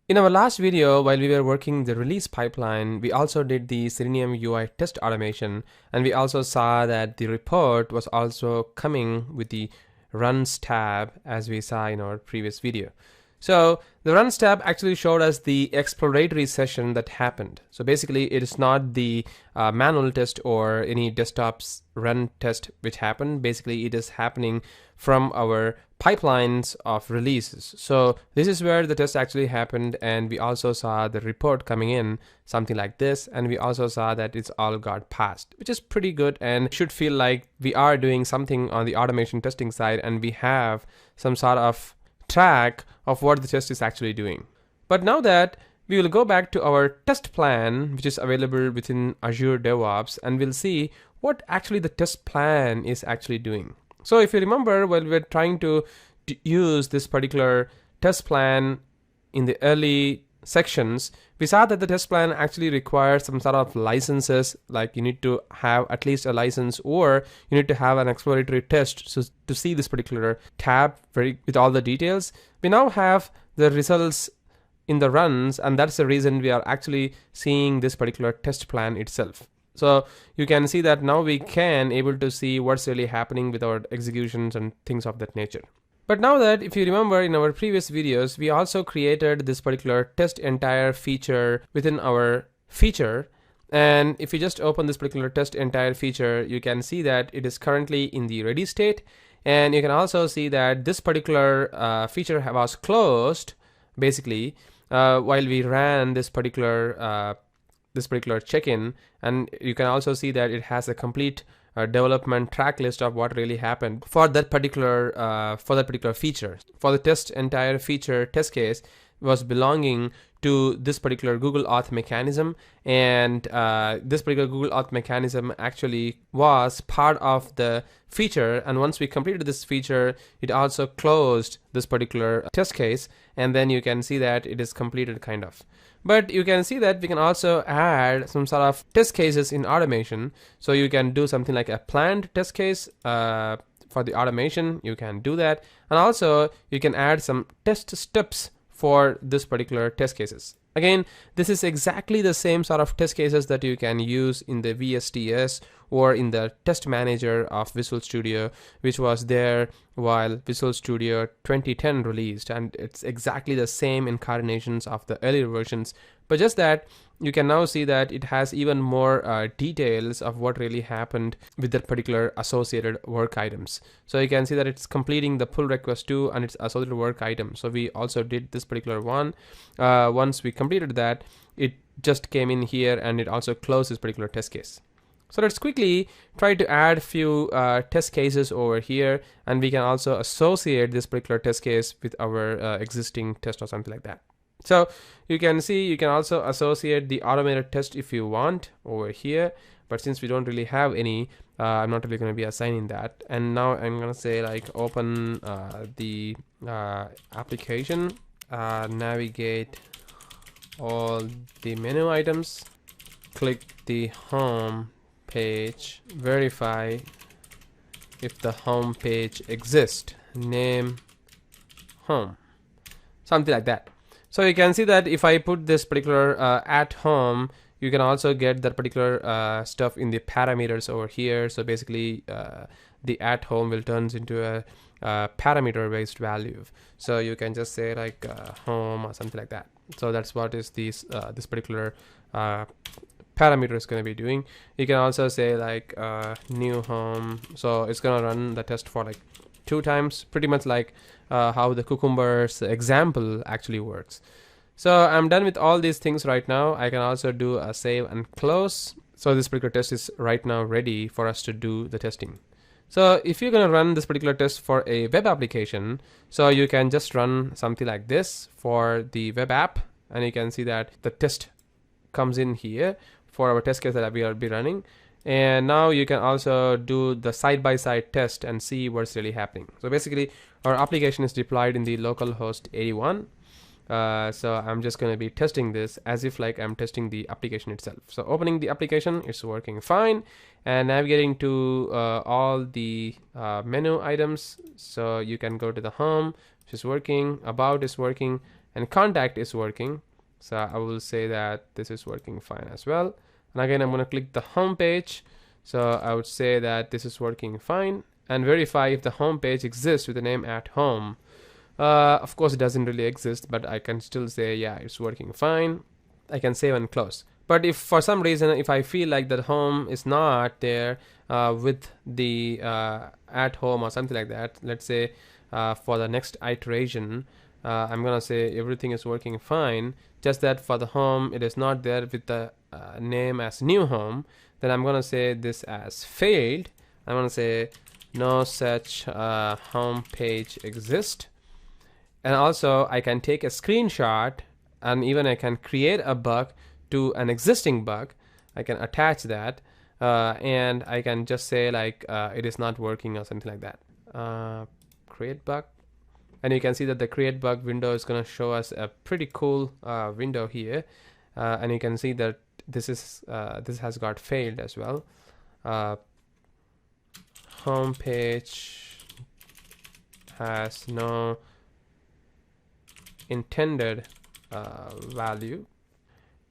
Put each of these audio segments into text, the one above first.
In our last video, while we were working the release pipeline, we also did the Selenium UI test automation, and we also saw that the report was also coming with the runs tab, as we saw in our previous video. So the runs tab actually showed us the exploratory session that happened. So basically it is not the manual test or any desktop's run test which happened. Basically it is happening from our pipelines of releases. So this is where the test actually happened, and we also saw the report coming in something like this, and we also saw that it's all got passed, which is pretty good and should feel like we are doing something on the automation testing side and we have some sort of track of what the test is actually doing. But now that we will go back to our test plan, which is available within Azure DevOps, and we'll see what actually the test plan is actually doing. So if you remember, while we were trying to use this particular test plan in the early sections, we saw that the test plan actually requires some sort of licenses, like you need to have at least a license or you need to have an exploratory test so to see this particular tab with all the details. We now have the results in the runs, and that's the reason we are actually seeing this particular test plan itself. So you can see that now we can able to see what's really happening with our executions and things of that nature. But now that, if you remember in our previous videos, we also created this particular test entire feature within our feature. And if you just open this particular test entire feature, you can see that it is currently in the ready state. And you can also see that this particular feature was closed basically while we ran this particular check-in, and you can also see that it has a complete development track list of what really happened for that particular feature. For the test entire feature test case was belonging to this particular Google Auth mechanism, and this particular Google Auth mechanism actually was part of the feature, and once we completed this feature, it also closed this particular test case, and then you can see that it is completed kind of. But you can see that we can also add some sort of test cases in automation. So you can do something like a planned test case for the automation. You can do that. And also you can add some test steps for this particular test cases. Again, this is exactly the same sort of test cases that you can use in the VSTS or in the test manager of Visual Studio, which was there while Visual Studio 2010 released, and it's exactly the same incarnations of the earlier versions, but just that you can now see that it has even more details of what really happened with that particular associated work items. So you can see that it's completing the pull request too and its associated work item. So we also did this particular one. Once we completed that, it just came in here and it also closed this particular test case. So let's quickly try to add a few test cases over here, and we can also associate this particular test case with our existing test or something like that. So you can see you can also associate the automated test if you want over here, but since we don't really have any, I'm not really going to be assigning that. And now I'm going to say like open the application, navigate all the menu items, click the home page, verify if the home page exists, name home, something like that. So you can see that if I put this particular at home, you can also get that particular stuff in the parameters over here. So basically the at home will turns into a parameter based value. So you can just say like home or something like that. So that's what is this particular parameter is going to be doing. You can also say like new home, so it's going to run the test for like 2 times, pretty much like how the Cucumbers example actually works. So I'm done with all these things right now. I can also do a save and close. So this particular test is right now ready for us to do the testing. So if you're going to run this particular test for a web application, so you can just run something like this for the web app, and you can see that the test comes in here for our test case that we will be running. And now you can also do the side-by-side test and see what's really happening. So basically our application is deployed in the localhost 81. So I'm just going to be testing this as if like I'm testing the application itself. So opening the application, it's working fine, and navigating to all the menu items. So you can go to the home, which is working, about is working, and contact is working. So I will say that this is working fine as well. And again, I'm going to click the home page. So I would say that this is working fine, and verify if the home page exists with the name at home. Of course, it doesn't really exist, but I can still say, yeah, it's working fine. I can save and close. But if for some reason, if I feel like the home is not there with the at home or something like that, let's say for the next iteration, I'm gonna say everything is working fine, just that for the home it is not there with the name as new home, then I'm gonna say this as failed. I'm gonna say no such home page exists. And also I can take a screenshot, and even I can create a bug to an existing bug. I can attach that and I can just say like it is not working or something like that. Create bug, and you can see that the create bug window is going to show us a pretty cool window here, and you can see that this has got failed as well. Home page has no intended value.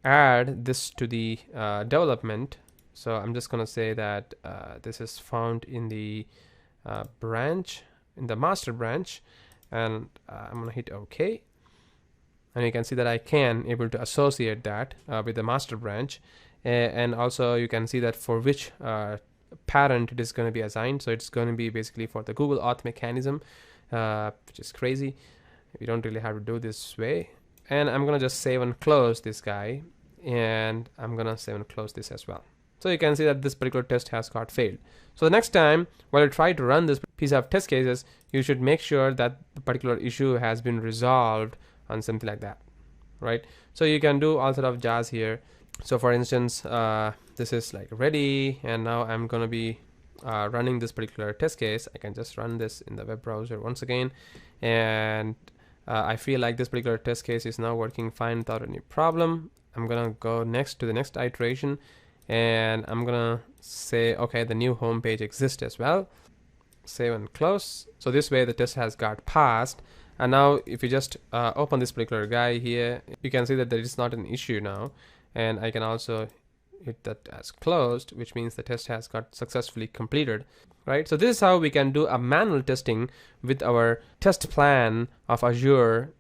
Add this to the development. So I'm just gonna say that this is found in the branch, in the master branch, and I'm gonna hit OK. And you can see that I can able to associate that with the master branch, and also you can see that for which parent it is going to be assigned. So it's going to be basically for the Google Auth mechanism, which is crazy. We don't really have to do this way. And I'm gonna just save and close this guy, and I'm gonna save and close this as well. So you can see that this particular test has got failed. So the next time while you try to run this piece of test cases, you should make sure that the particular issue has been resolved on something like that, right? So you can do all sort of jazz here. So for instance, this is like ready, and now I'm gonna be running this particular test case. I can just run this in the web browser once again, and I feel like this particular test case is now working fine without any problem. I'm gonna go next to the next iteration, and I'm gonna say okay, the new home page exists as well. Save and close. So this way the test has got passed. And now if you just open this particular guy here, you can see that there is not an issue now, and I can also hit that as closed, which means the test has got successfully completed, right? So this is how we can do a manual testing with our test plan of Azure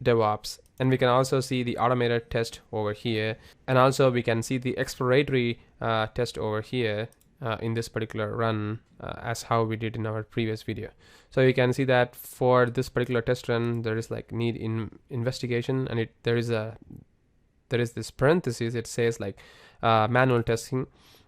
DevOps. And we can also see the automated test over here, and also we can see the exploratory test over here in this particular run, as how we did in our previous video. So you can see that for this particular test run there is like need in investigation, and there is this parenthesis, it says like manual testing,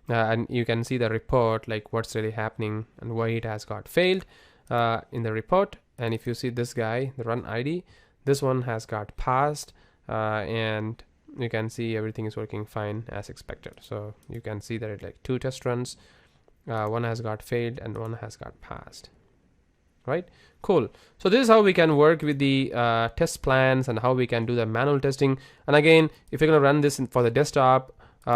and you can see the report, like what's really happening and why it has got failed in the report. And if you see this guy, the run ID, this one has got passed, and you can see everything is working fine as expected. So you can see that it like 2 test runs, one has got failed and one has got passed, right? Cool. So this is how we can work with the test plans and how we can do the manual testing. And again, if you're going to run this for the desktop,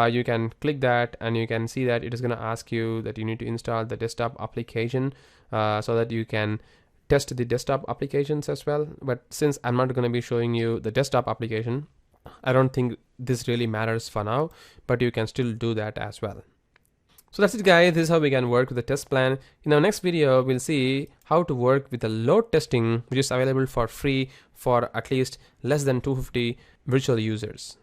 you can click that, and you can see that it is going to ask you that you need to install the desktop application so that you can test the desktop applications as well. But since I'm not going to be showing you the desktop application, I don't think this really matters for now, but you can still do that as well. So that's it guys, this is how we can work with the test plan. In our next video, we'll see how to work with the load testing, which is available for free for at least less than 250 virtual users.